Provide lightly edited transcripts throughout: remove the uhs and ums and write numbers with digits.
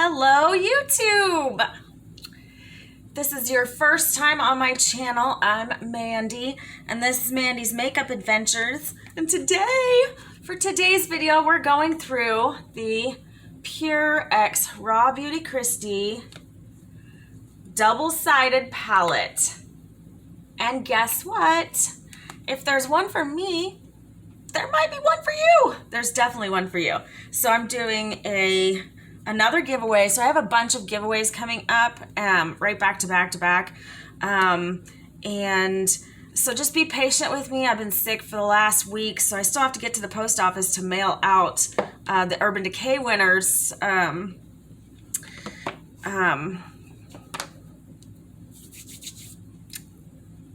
Hello, YouTube! This is your first time on my channel. I'm Mandy, and this is Mandy's Makeup Adventures. And for today's video, we're going through the Pure X Raw Beauty Kristi double-sided palette. And guess what? If there's one for me, there might be one for you. There's definitely one for you. So I'm doing another giveaway. So I have a bunch of giveaways coming up, right back to back to back. And so just be patient with me. I've been sick for the last week, so I still have to get to the post office to mail out the Urban Decay winners.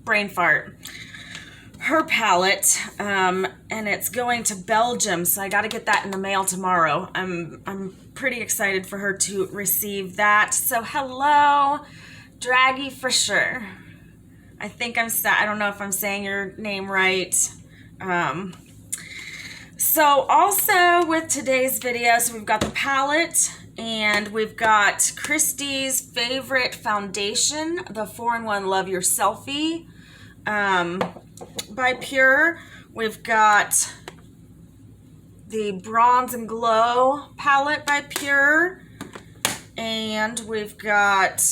Brain fart. Her palette, and it's going to Belgium, so I got to get that in the mail tomorrow. I'm pretty excited for her to receive that. So hello, Draggy for sure. I think I don't know if I'm saying your name right. So also with today's video, so we've got the palette, and we've got Kristi's favorite foundation, the 4-in-1 Love Your Selfie by Pure. We've got the Bronze and Glow palette by Pure, and we've got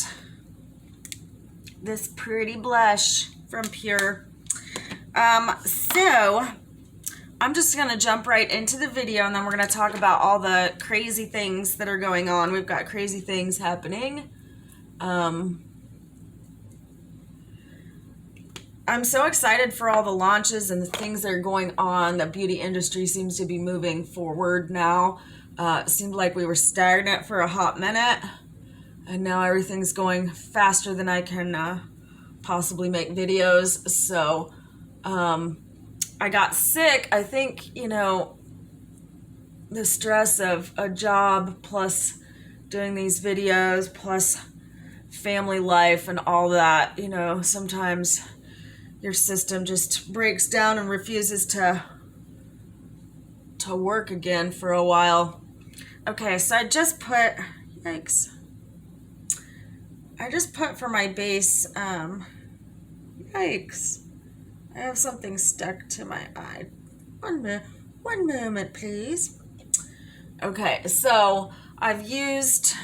this pretty blush from Pure. So I'm just gonna jump right into the video, and then we're gonna talk about all the crazy things that are going on. We've got crazy things happening. I'm so excited for all the launches and the things that are going on. The beauty industry seems to be moving forward now. It seemed like we were stagnant for a hot minute, and now everything's going faster than I can possibly make videos. So I got sick. I think, the stress of a job plus doing these videos plus family life and all that, sometimes your system just breaks down and refuses to work again for a while. Okay, so I just put, yikes. I just put for my base, yikes. I have something stuck to my eye. One moment, please. Okay, so I've used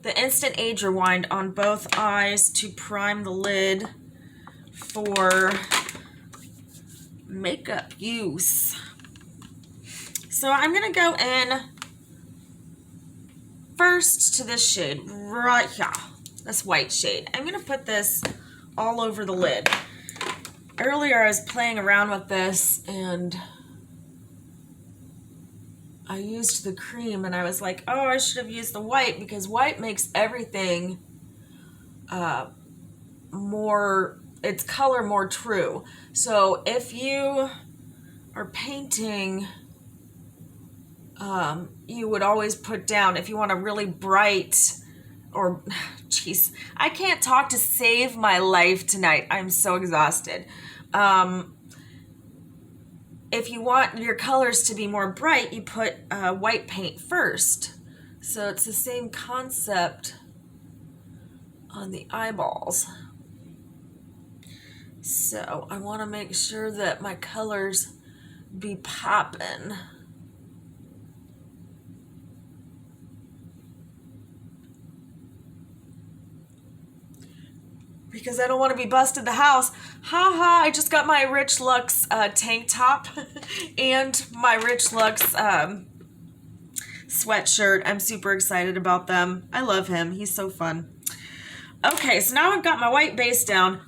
the Instant Age Rewind on both eyes to prime the lid for makeup use. So I'm going to go in first to this shade right here, this white shade. I'm going to put this all over the lid. Earlier I was playing around with this, and I used the cream, and I was like, oh, I should have used the white, because white makes everything its color more true. So if you are painting, you would always put down, if you want a really bright, or, jeez, I can't talk to save my life tonight. I'm so exhausted. If you want your colors to be more bright, you put white paint first. So it's the same concept on the eyeballs. So I want to make sure that my colors be popping. Because I don't want to be busted the house. Haha, I just got my Rich Lux tank top and my Rich Lux sweatshirt. I'm super excited about them. I love him. He's so fun. Okay, so now I've got my white base down.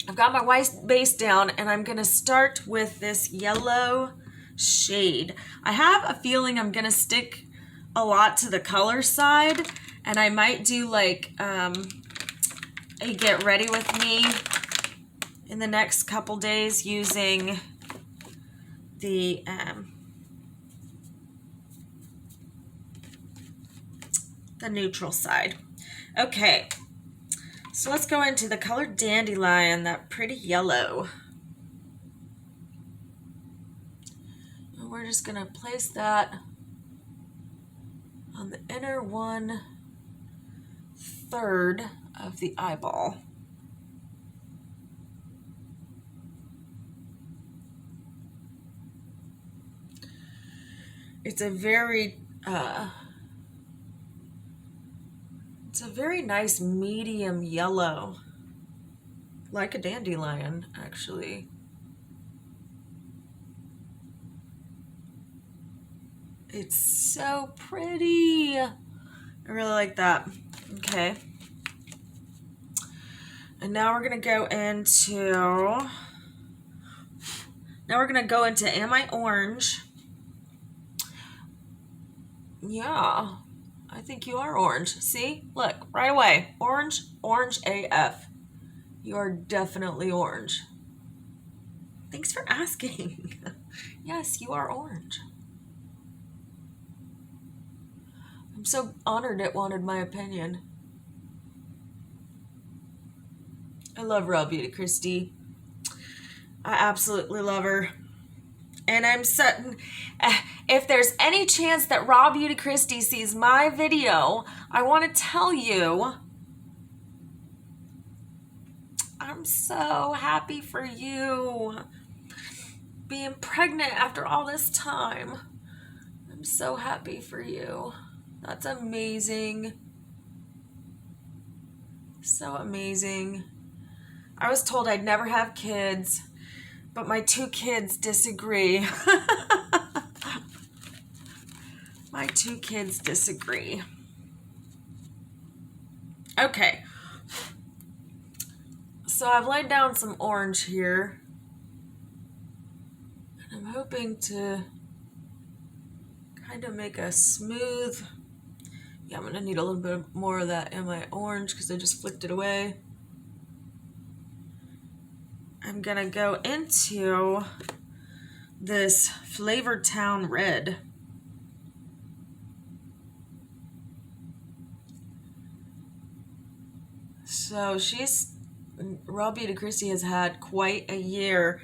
And I'm going to start with this yellow shade. I have a feeling I'm going to stick a lot to the color side, and I might do like a get ready with me in the next couple days using the neutral side. Okay, so let's go into the color Dandelion, that pretty yellow. We're just going to place that on the inner 1/3 of the eyeball. It's a very nice medium yellow, like a dandelion, actually. It's so pretty. I really like that. Okay. And now we're gonna go into Am I Orange? Yeah, I think you are orange. See? Look, right away. Orange, orange AF. You are definitely orange. Thanks for asking. Yes, you are orange. I'm so honored it wanted my opinion. I love Raw Beauty Kristi. I absolutely love her. And I'm certain, if there's any chance that Raw Beauty Kristi sees my video, I want to tell you, I'm so happy for you. Being pregnant after all this time. I'm so happy for you. That's amazing. So amazing. I was told I'd never have kids, but my 2 kids disagree. My 2 kids disagree. Okay. So I've laid down some orange here. And I'm hoping to kind of make a smooth... Yeah, I'm going to need a little bit more of that in my orange because I just flicked it away. I'm going to go into this Flavor Town Red. So Raw Beauty Kristi has had quite a year.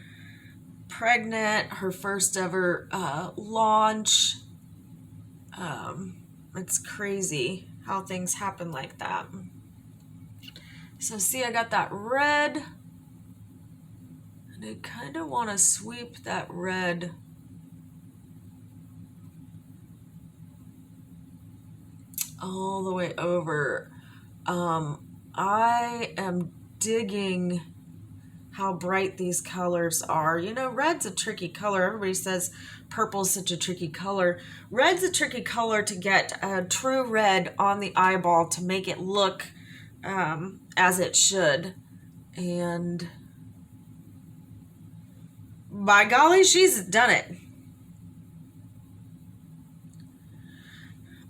Pregnant, her first ever launch. It's crazy how things happen like that. So see, I got that red. And I kind of want to sweep that red all the way over. I am digging how bright these colors are. You know, red's a tricky color. Everybody says purple's such a tricky color. Red's a tricky color to get a true red on the eyeball to make it look as it should. And by golly, she's done it.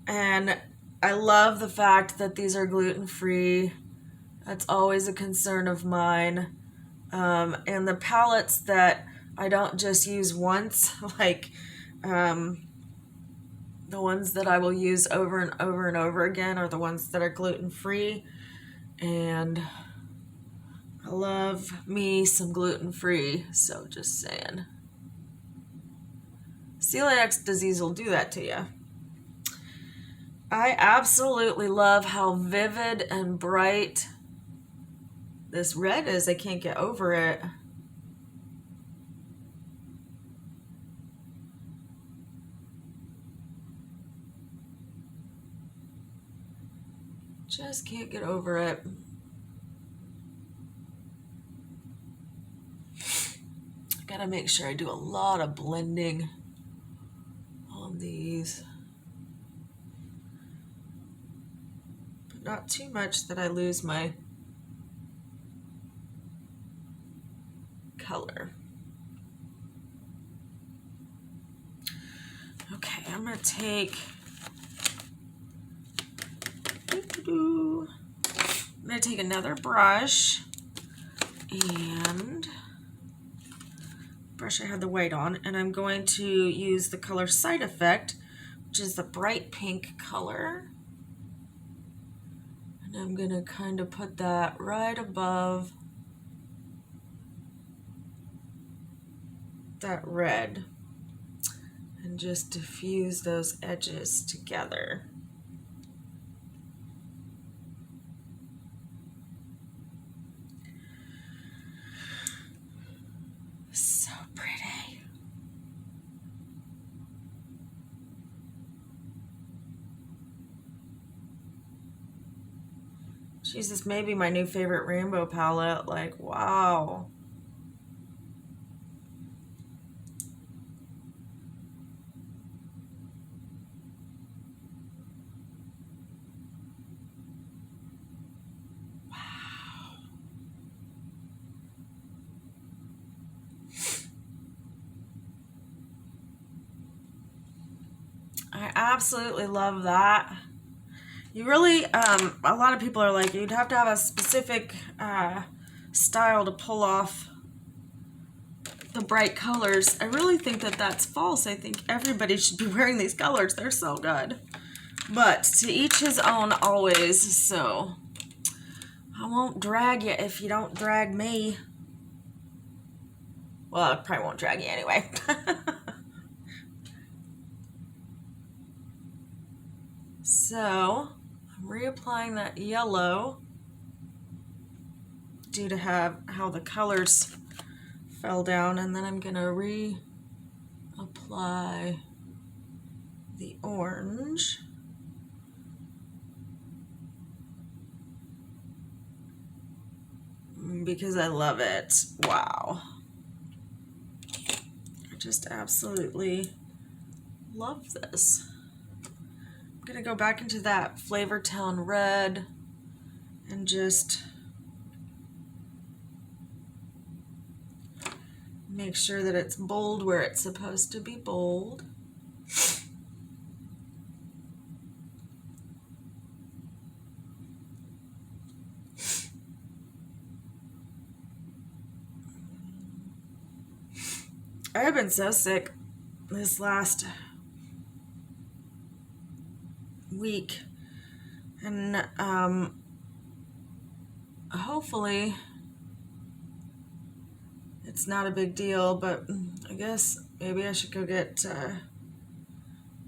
And I love the fact that these are gluten-free. That's always a concern of mine. And the palettes that I don't just use once, like the ones that I will use over and over and over again are the ones that are gluten-free. And I love me some gluten-free, so just saying. Celiac disease will do that to you. I absolutely love how vivid and bright this red is. I can't get over it. Just can't get over it. I gotta make sure I do a lot of blending on these. But not too much that I lose my color. Okay, I'm gonna take another brush and brush I had the white on, and I'm going to use the color Side Effect, which is the bright pink color. And I'm gonna kind of put that right above that red. and just diffuse those edges together. So pretty. Jesus, maybe my new favorite rainbow palette. Like, wow. I absolutely love that. You really, a lot of people are like, you'd have to have a specific style to pull off the bright colors. I really think that that's false. I think everybody should be wearing these colors. They're so good. But to each his own always, so I won't drag you if you don't drag me. Well, I probably won't drag you anyway. So I'm reapplying that yellow due to how the colors fell down, and then I'm gonna reapply the orange. Because I love it. Wow. I just absolutely love this. I'm gonna go back into that Flavor Town red and just make sure that it's bold where it's supposed to be bold. I have been so sick this last week, and hopefully it's not a big deal, but I guess maybe I should go get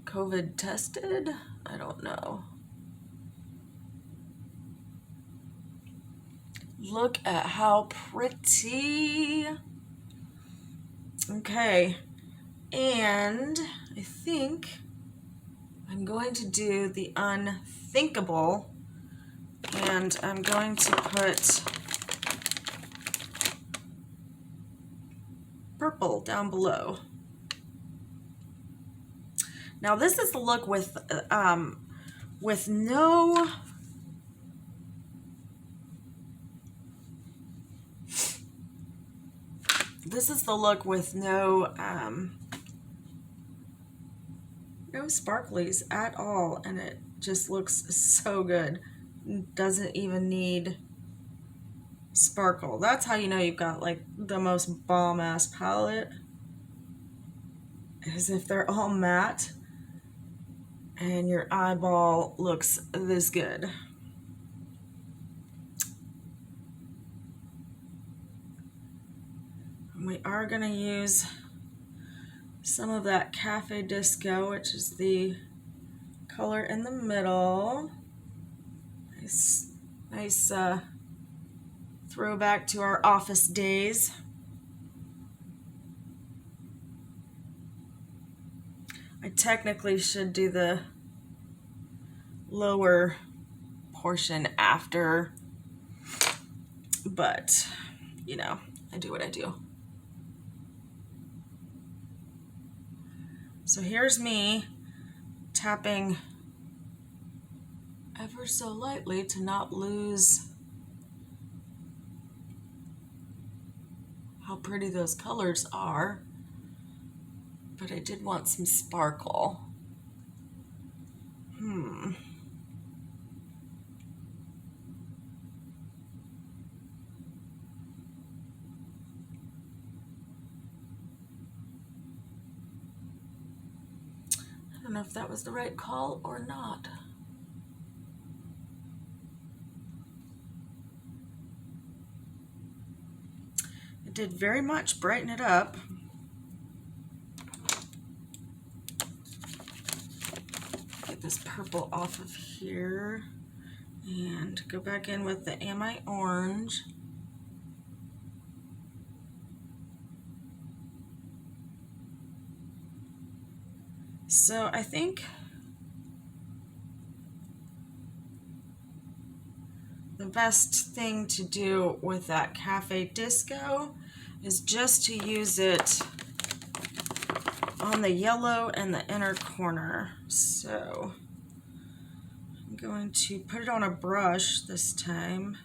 COVID tested. I don't know. Look at how pretty. Okay, and I think I'm going to do the unthinkable, and I'm going to put purple down below. Now this is the look with no no sparklies at all, and it just looks so good. Doesn't even need sparkle. That's how you know you've got like the most bomb ass palette, is if they're all matte and your eyeball looks this good. And we are going to use some of that Cafe Disco, which is the color in the middle. Nice throwback to our office days. I technically should do the lower portion after, but you know, I do what I do. So here's me tapping ever so lightly to not lose how pretty those colors are, but I did want some sparkle. I don't know if that was the right call or not. It did very much brighten it up. this purple off of here and go back in with the Am I Orange. So I think the best thing to do with that Cafe Disco is just to use it on the yellow and the inner corner. So I'm going to put it on a brush this time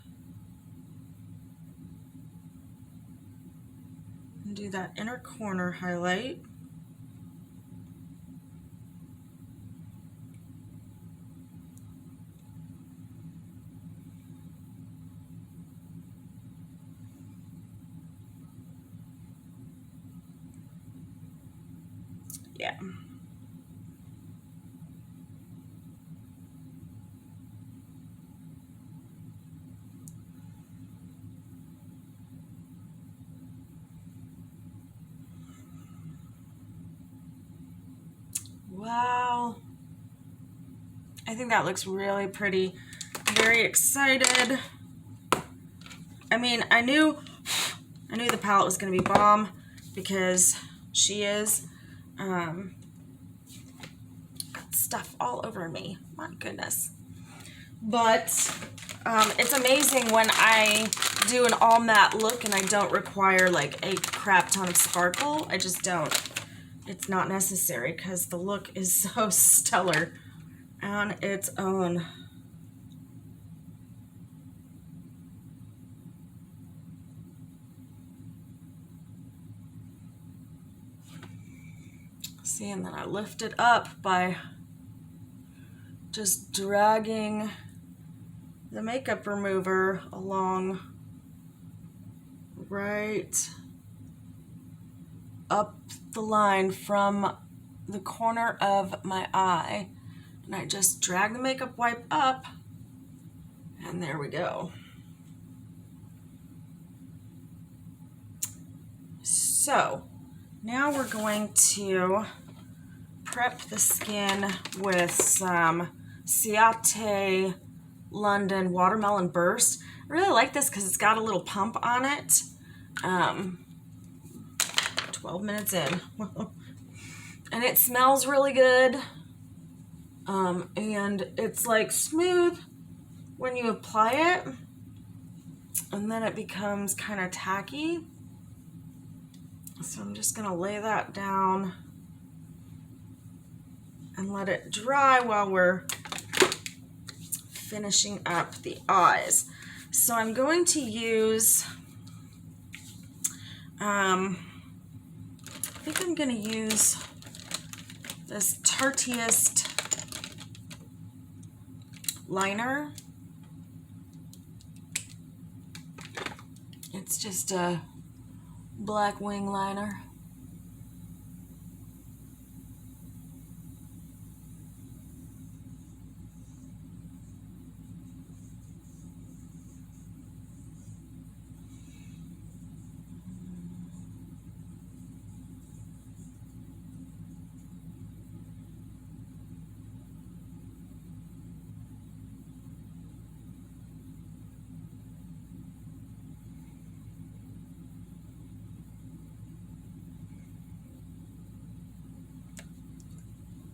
and do that inner corner highlight. Yeah. Wow. I think that looks really pretty. Very excited. I mean, I knew the palette was going to be bomb because she is. Got stuff all over me. My goodness. But it's amazing when I do an all matte look and I don't require like a crap ton of sparkle. I just don't. It's not necessary because the look is so stellar on its own. See, and then I lift it up by just dragging the makeup remover along right up the line from the corner of my eye. And I just drag the makeup wipe up, and there we go. So now we're going to prep the skin with some Ciate London Watermelon Burst. I really like this because it's got a little pump on it. 12 minutes in. And it smells really good. And it's like smooth when you apply it. And then it becomes kind of tacky. So I'm just going to lay that down and let it dry while we're finishing up the eyes. So I'm going to use, I think I'm going to use this Tarteist liner. It's just a black wing liner.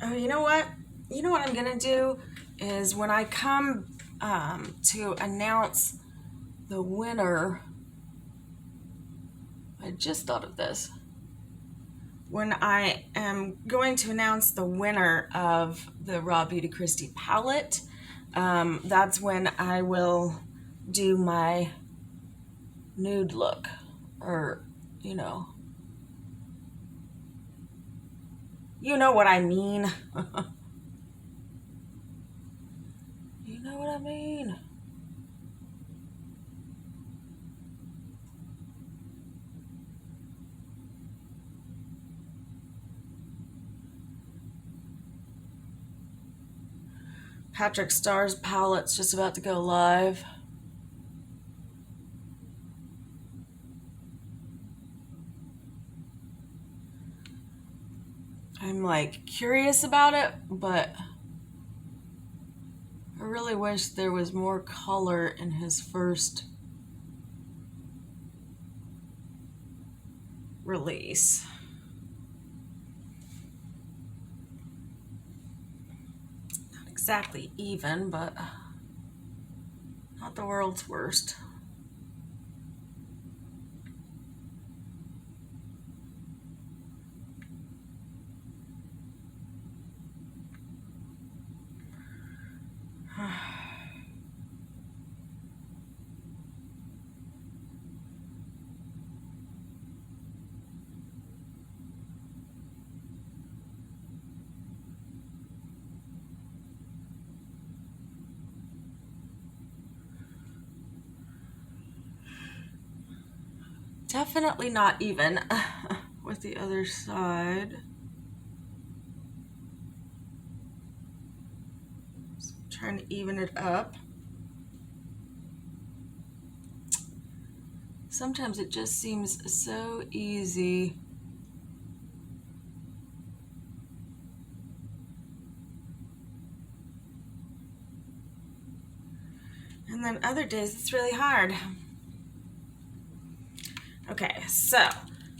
Oh, you know what? You know what I'm gonna do is when I come to announce the winner, I just thought of this. When I am going to announce the winner of the Raw Beauty Kristi palette, that's when I will do my nude look, or you know what I mean. You know what I mean. Patrick Starr's palette's just about to go live. I'm like curious about it, but I really wish there was more color in his first release. Not exactly even, but not the world's worst. Definitely not even with the other side. So I'm trying to even it up. Sometimes it just seems so easy. And then other days it's really hard. Okay, so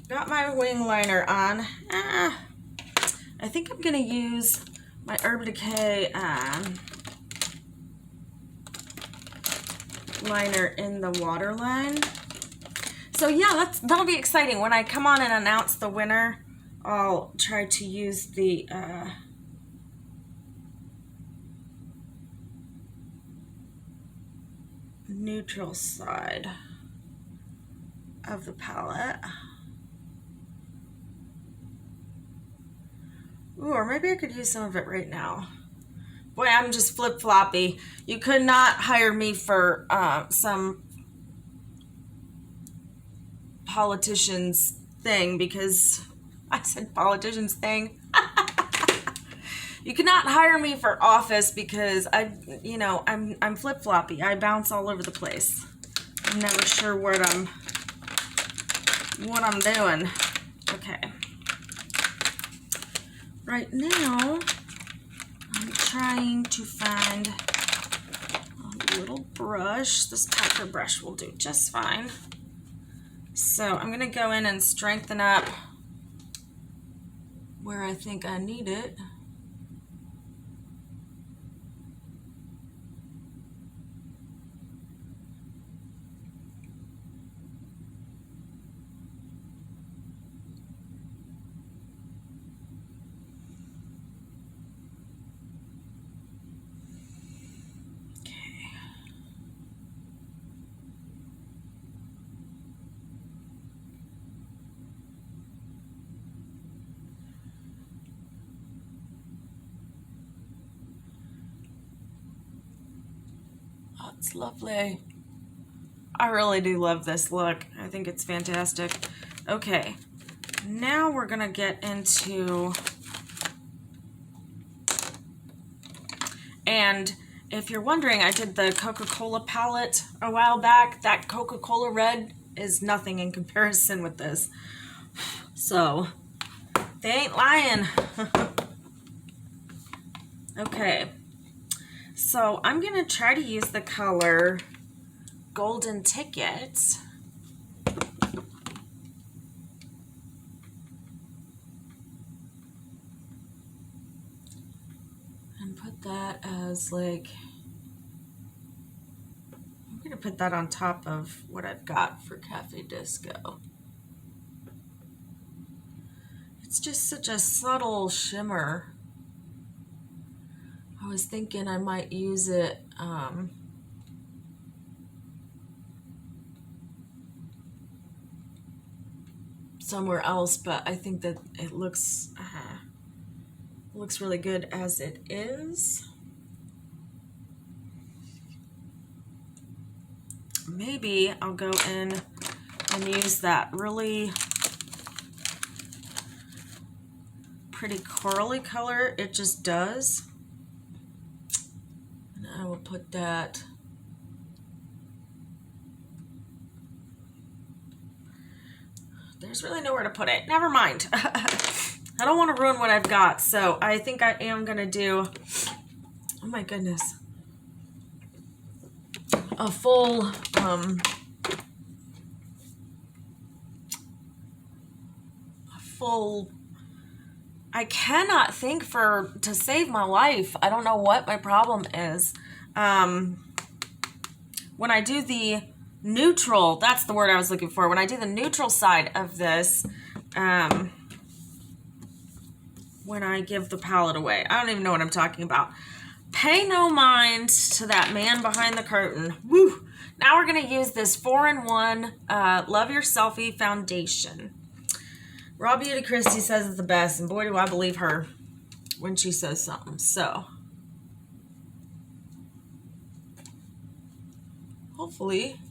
got my wing liner on. I think I'm gonna use my Urban Decay liner in the waterline. So yeah, that'll be exciting. When I come on and announce the winner, I'll try to use the neutral side of the palette. Ooh, or maybe I could use some of it right now. Boy, I'm just flip-floppy. You could not hire me for some politician's thing, because I said politician's thing. You cannot hire me for office because I'm flip-floppy. I bounce all over the place. I'm never sure what I'm doing. Okay. Right now, I'm trying to find a little brush. This packer brush will do just fine. So I'm gonna go in and strengthen up where I think I need it. Oh, it's lovely. I really do love this look. I think it's fantastic. Okay, now we're gonna get into, and if you're wondering, I did the Coca-Cola palette a while back. That Coca-Cola red is nothing in comparison with this. So, they ain't lying. Okay, so I'm gonna try to use the color Golden Ticket. And put that as like, I'm gonna put that on top of what I've got for Cafe Disco. It's just such a subtle shimmer. I was thinking I might use it somewhere else, but I think that it looks really good as it is. Maybe I'll go in and use that really pretty corally color. It just does. And I will put that there's really nowhere to put it. Never mind. I don't want to ruin what I've got, so I think I am going to do, oh my goodness, a full I cannot think to save my life. I don't know what my problem is. When I do the neutral, that's the word I was looking for. When I do the neutral side of this, when I give the palette away, I don't even know what I'm talking about. Pay no mind to that man behind the curtain. Woo! Now we're going to use this 4-in-1 Love Your Selfie Foundation. Raw Beauty Kristi says it's the best, and boy, do I believe her when she says something. So, hopefully,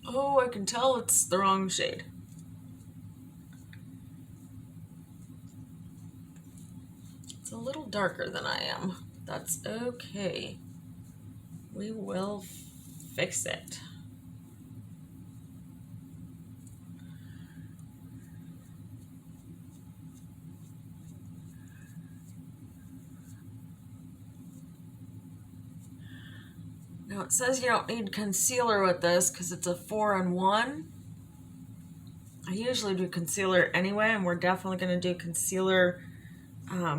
oh, I can tell it's the wrong shade. It's a little darker than I am. That's okay. We will fix it. Now it says you don't need concealer with this because it's a 4-in-1. I usually do concealer anyway, and we're definitely going to do concealer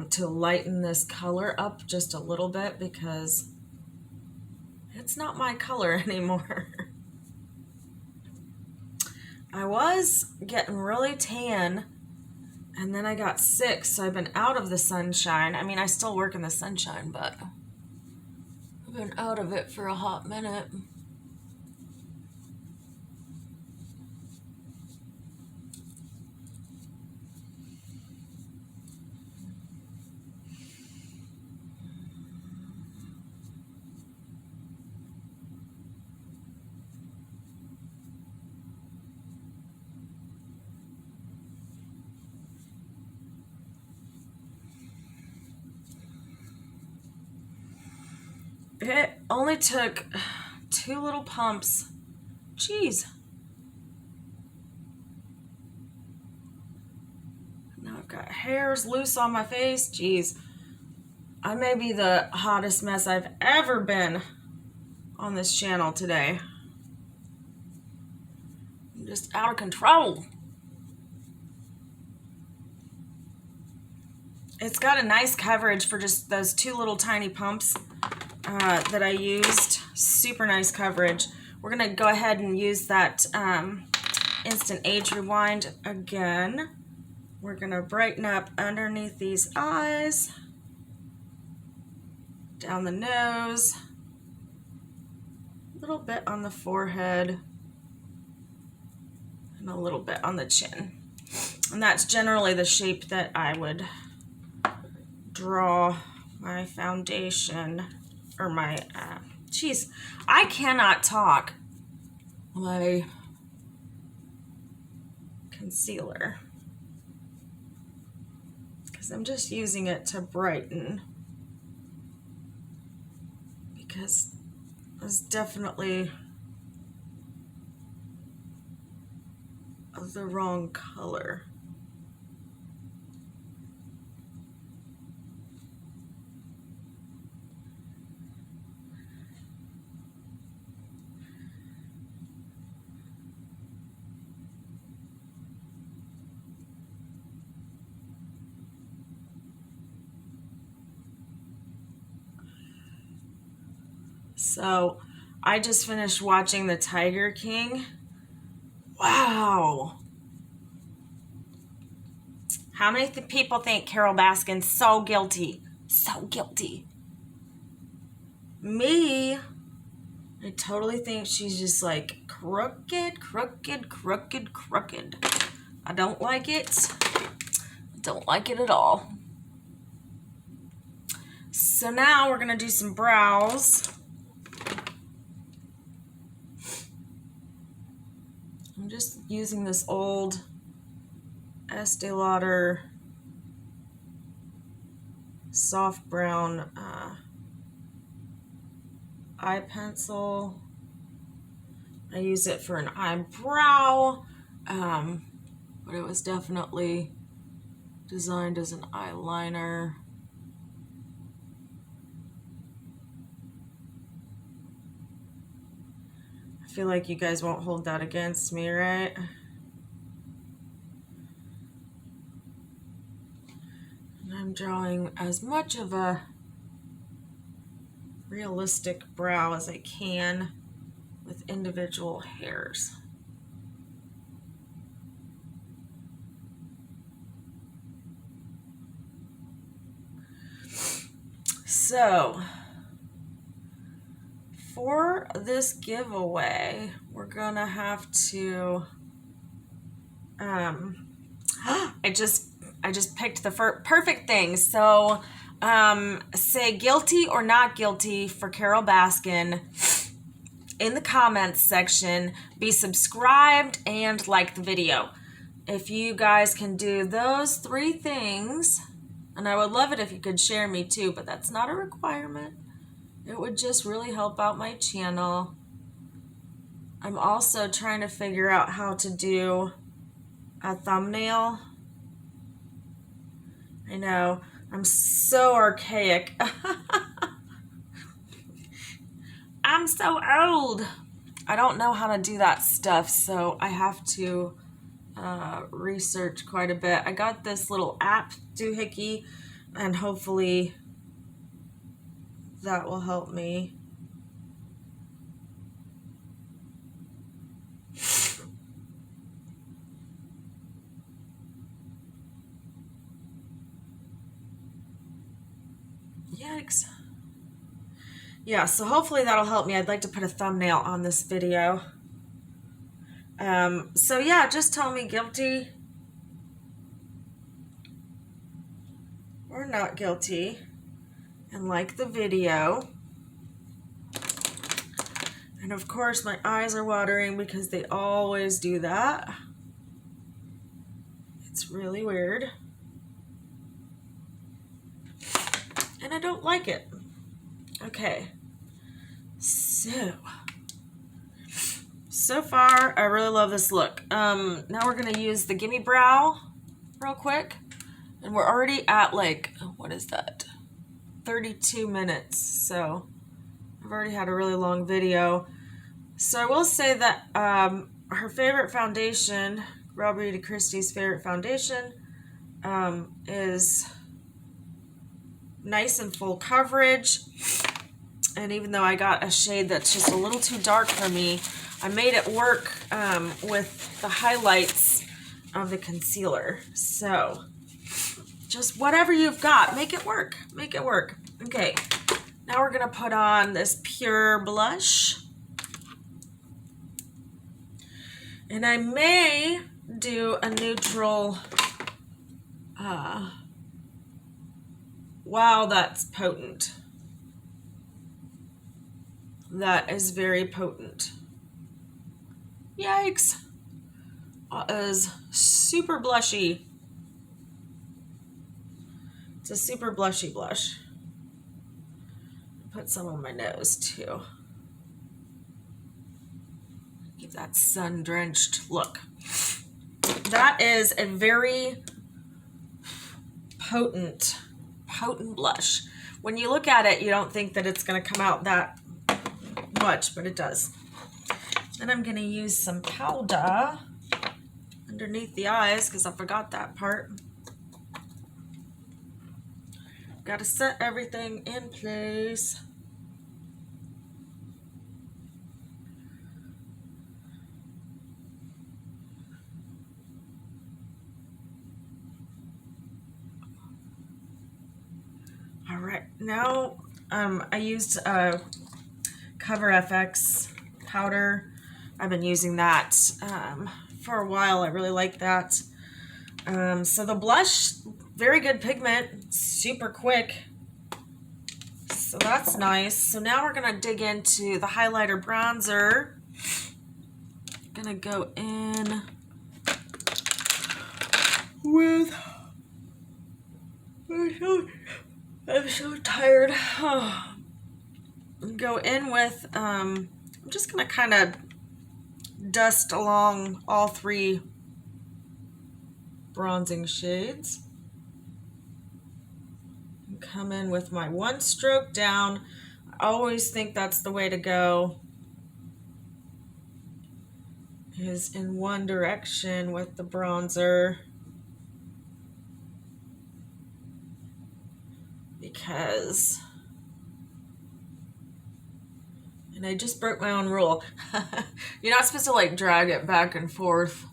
to lighten this color up just a little bit because it's not my color anymore. I was getting really tan, and then I got sick, so I've been out of the sunshine. I mean, I still work in the sunshine, but I've been out of it for a hot minute. It only took 2 little pumps. Jeez. Now I've got hairs loose on my face. Jeez. I may be the hottest mess I've ever been on this channel today. I'm just out of control. It's got a nice coverage for just those 2 little tiny pumps that I used. Super nice coverage. We're going to go ahead and use that Instant Age Rewind again. We're going to brighten up underneath these eyes, down the nose, a little bit on the forehead, and a little bit on the chin. And that's generally the shape that I would draw my foundation, or my, geez, I cannot talk, my concealer, because I'm just using it to brighten, because it's definitely the wrong color. So I just finished watching The Tiger King. Wow. How many people think Carol Baskin's so guilty? So guilty. Me, I totally think she's just like crooked, crooked, crooked, crooked. I don't like it. I don't like it at all. So now we're going to do some brows. I'm just using this old Estee Lauder soft brown eye pencil. I use it for an eyebrow, but it was definitely designed as an eyeliner. feel like you guys won't hold that against me, right? And I'm drawing as much of a realistic brow as I can with individual hairs. So for this giveaway, we're gonna have to I just picked the perfect thing. So say guilty or not guilty for Carol Baskin in the comments section. Be subscribed and like the video. If you guys can do those 3 things, and I would love it if you could share me too, but that's not a requirement. It would just really help out my channel. I'm also trying to figure out how to do a thumbnail. I know, I'm so archaic. I'm so old. I don't know how to do that stuff, so I have to research quite a bit. I got this little app, Doohickey, and hopefully that will help me. Yikes. Yeah, so hopefully that'll help me. I'd like to put a thumbnail on this video. So yeah, just tell me guilty or not guilty and like the video. And of course my eyes are watering because they always do that. It's really weird. And I don't like it. Okay. So far I really love this look. Now we're gonna use the Gimme Brow real quick. And we're already at like, what is that? 32 minutes. So I've already had a really long video. So I will say that her favorite foundation, Beauty Kristi's favorite foundation, is nice and full coverage. And even though I got a shade that's just a little too dark for me, I made it work with the highlights of the concealer. So just whatever you've got, make it work. Make it work. Okay, now we're gonna put on this pure blush. And I may do a neutral. Wow, that's potent. That is very potent. Yikes. That is super blushy. It's a super blushy blush. Put some on my nose too. Give that sun-drenched look. That is a very potent blush. When you look at it, you don't think that it's going to come out that much, but it does. Then I'm going to use some powder underneath the eyes because I forgot that part. Got to set everything in place. All right, now I used Cover FX powder. I've been using that for a while. I really like that. So the blush, very good pigment, super quick. So that's nice. So now we're gonna dig into the highlighter bronzer. Gonna go in with, I'm so tired. Go in with, I'm just gonna kind of dust along all 3 bronzing shades. And come in with my 1 stroke down. I always think that's the way to go. is in one direction with the bronzer, because, and I just broke my own rule. You're not supposed to like drag it back and forth.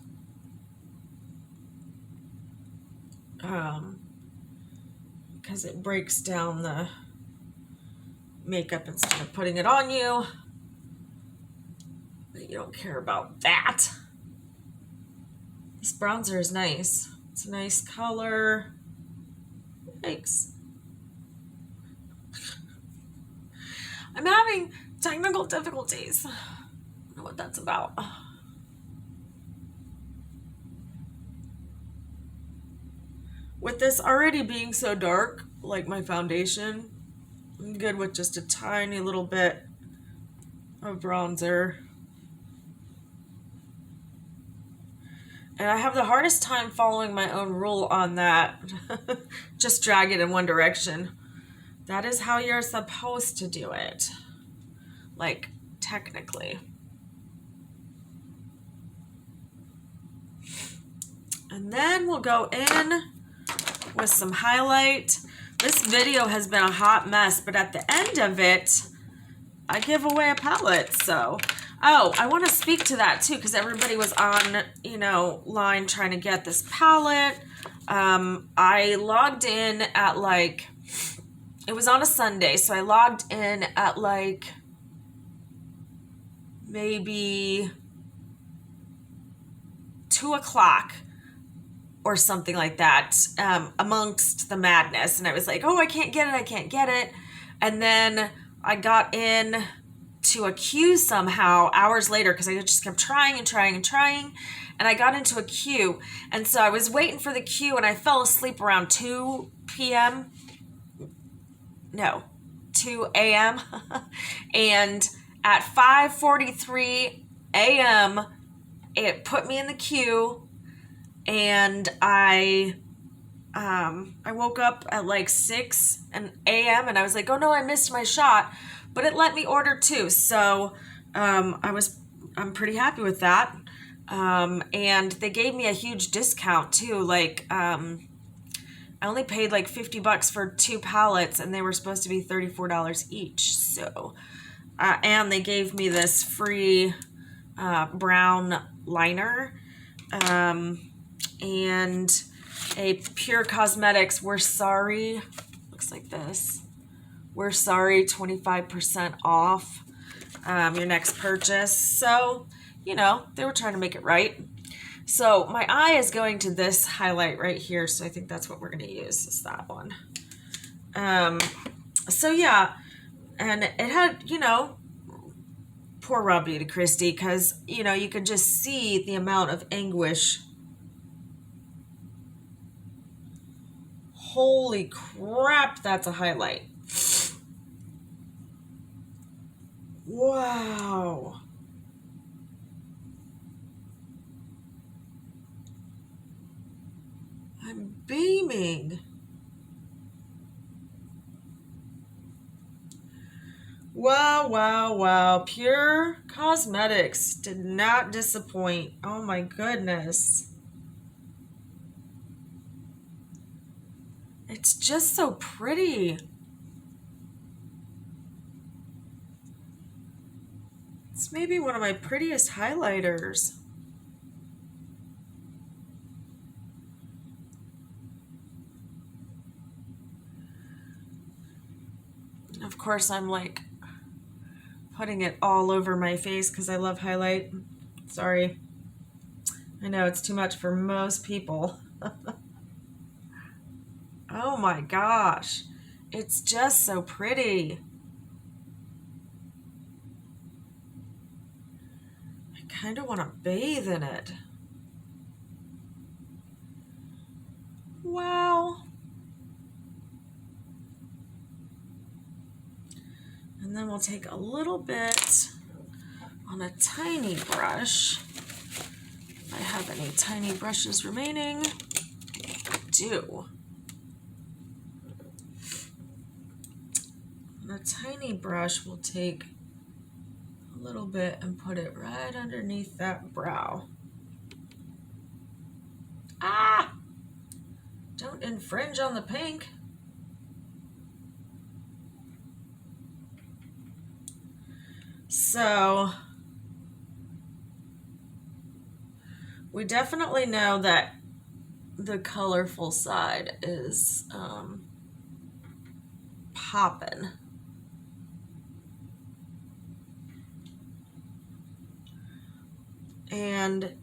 Because it breaks down the makeup instead of putting it on you. But you don't care about that. This bronzer is nice. It's a nice color. Thanks. I'm having technical difficulties. I don't know what that's about. With this already being so dark, like my foundation, I'm good with just a tiny little bit of bronzer. And I have the hardest time following my own rule on that. Just drag it in one direction. That is how you're supposed to do it. Like, technically. And then we'll go in with some highlight. This video has been a hot mess, but at the end of it, I give away a palette, so. Oh, I want to speak to that too, because everybody was on, line trying to get this palette. I logged in at like, it was on a Sunday, so I logged in at like maybe 2 o'clock or something like that, amongst the madness. And I was like, oh, I can't get it. And then I got in to a queue somehow hours later, because I just kept trying. And I got into a queue. And so I was waiting for the queue, and I fell asleep around 2 p.m. No, 2 a.m. And at 5:43 a.m., it put me in the queue. And I woke up at like 6 a.m. and I was like, oh no, I missed my shot, but it let me order too. So I'm pretty happy with that. And they gave me a huge discount too. Like, I only paid like $50 for 2 palettes, and they were supposed to be $34 each. So, and they gave me this free brown liner. And a Pure Cosmetics We're Sorry, looks like this. We're Sorry, 25% off your next purchase. So, they were trying to make it right. So my eye is going to this highlight right here. So I think that's what we're going to use, is that one. So yeah, and it had, poor Raw Beauty Kristi, because, you could just see the amount of anguish. Holy crap, that's a highlight. Wow. I'm beaming. Wow. Pure Cosmetics did not disappoint. Oh my goodness. It's just so pretty. It's maybe one of my prettiest highlighters. Of course, I'm like putting it all over my face because I love highlight. Sorry. I know it's too much for most people. Oh my gosh. It's just so pretty. I kind of want to bathe in it. Wow. And then we'll take a little bit on a tiny brush. If I have any tiny brushes remaining, I do. On a tiny brush, we'll take a a little bit and put it right underneath that brow. Ah! Don't infringe on the pink. So we definitely know that the colorful side is popping. And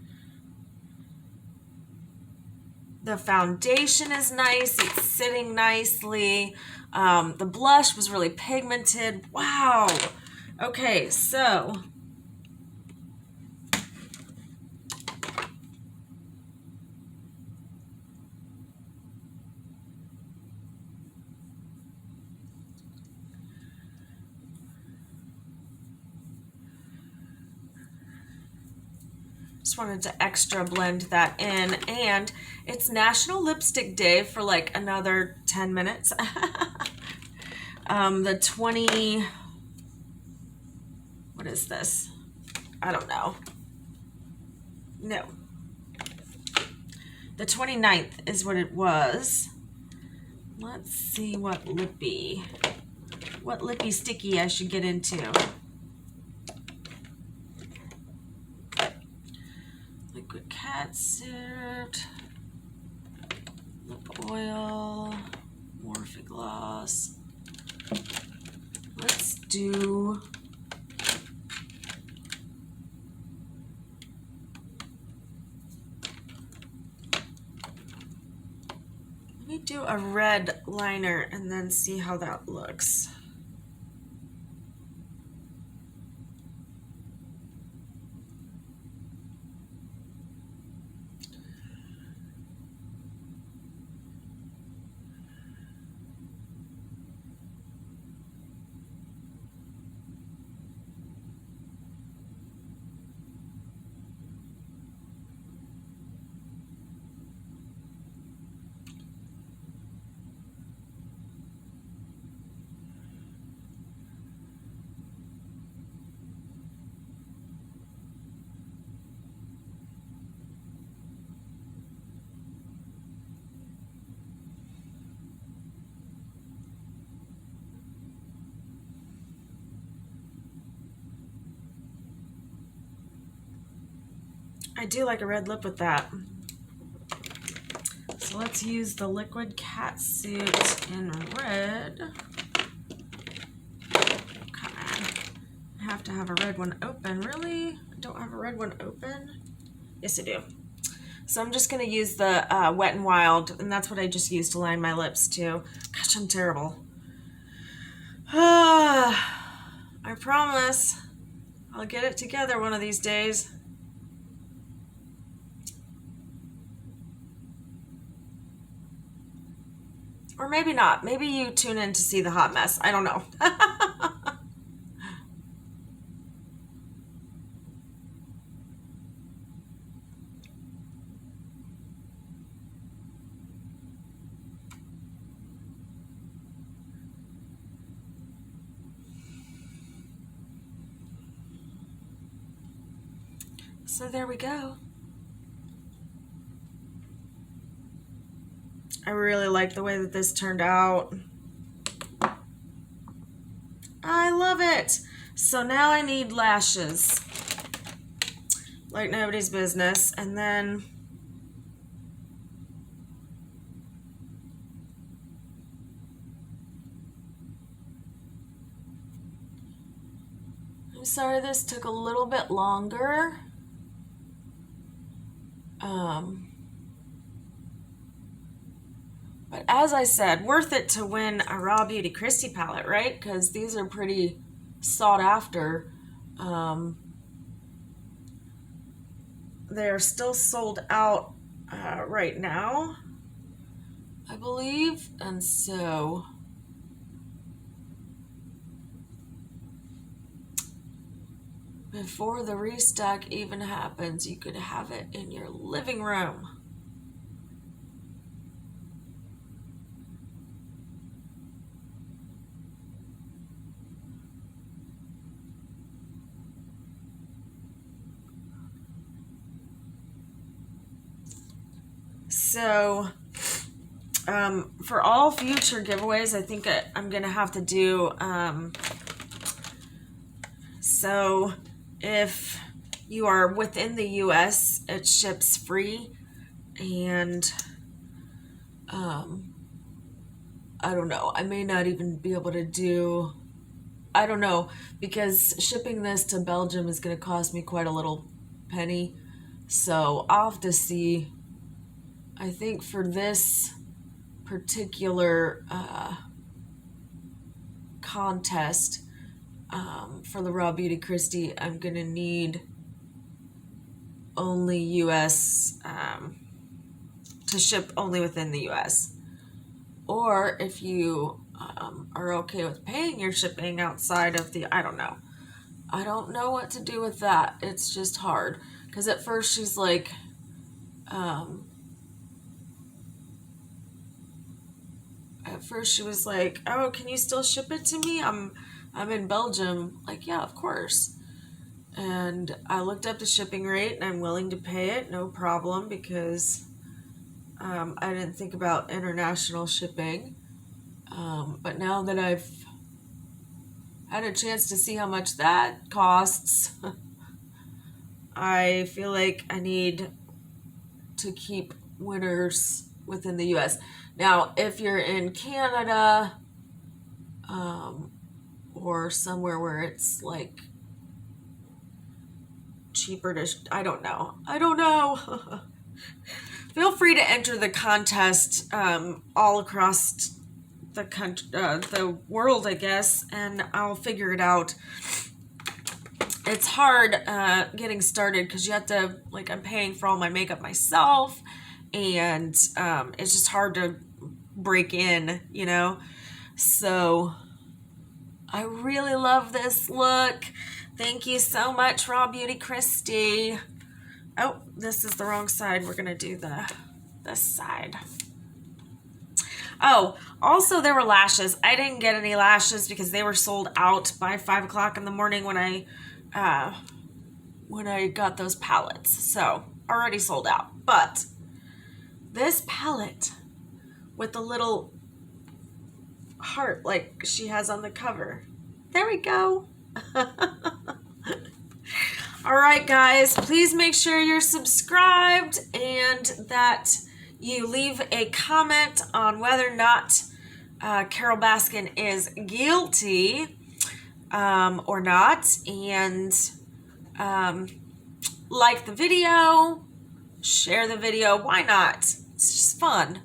the foundation is nice. It's sitting nicely. The blush was really pigmented. Wow. Okay, so just wanted to extra blend that in. And it's National Lipstick Day for like another 10 minutes. The 20, what is this? I don't know. No. The 29th is what it was. Let's see what lippy sticky I should get into. Liquid catsuit, lip oil, Morphe gloss. Let's do a red liner and then see how that looks. I do like a red lip with that. So let's use the liquid catsuit in red. Come on. I have to have a red one open. Really? I don't have a red one open? Yes, I do. So I'm just going to use the Wet n Wild, and that's what I just used to line my lips too. Gosh, I'm terrible. I promise I'll get it together one of these days. Or maybe not. Maybe you tune in to see the hot mess. I don't know. So there we go. I really like the way that this turned out. I love it. So now I need lashes. Like nobody's business. And then I'm sorry this took a little bit longer. But as I said, worth it to win a Raw Beauty Kristi palette, right? Because these are pretty sought after. They're still sold out right now, I believe. And so before the restock even happens, you could have it in your living room. So for all future giveaways, I think I'm going to have to do, so if you are within the US, it ships free, and I don't know, I may not even be able to do, I don't know, because shipping this to Belgium is going to cost me quite a little penny, so I'll have to see. I think for this particular contest, for the Raw Beauty Kristi, I'm gonna need only US, to ship only within the US. Or if you are okay with paying your shipping outside of the, I don't know what to do with that. It's just hard, because at first she's like, at first she was like, oh, can you still ship it to me? I'm in Belgium. Like, yeah, of course. And I looked up the shipping rate, and I'm willing to pay it, no problem, because I didn't think about international shipping. But now that I've had a chance to see how much that costs, I feel like I need to keep winners within the US. Now, if you're in Canada, or somewhere where it's like cheaper to, I don't know. Feel free to enter the contest all across the country, the world, I guess, and I'll figure it out. It's hard getting started, because you have to, like, I'm paying for all my makeup myself, and it's just hard to break in, you know. So I really love this look. Thank you so much, Raw Beauty Kristi. Oh, this is the wrong side. We're gonna do this side. Oh, also there were lashes. I didn't get any lashes because they were sold out by 5 o'clock in the morning when I got those palettes. So already sold out. But this palette with the little heart like she has on the cover. There we go. All right, guys, please make sure you're subscribed and that you leave a comment on whether or not Carole Baskin is guilty or not, and like the video, share the video. Why not? It's just fun.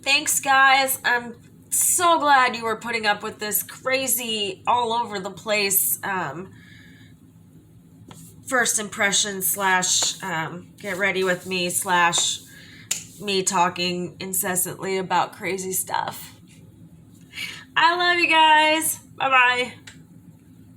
Thanks, guys. I'm so glad you were putting up with this crazy, all over the place first impression / get ready with me / me talking incessantly about crazy stuff. I love you guys. Bye-bye.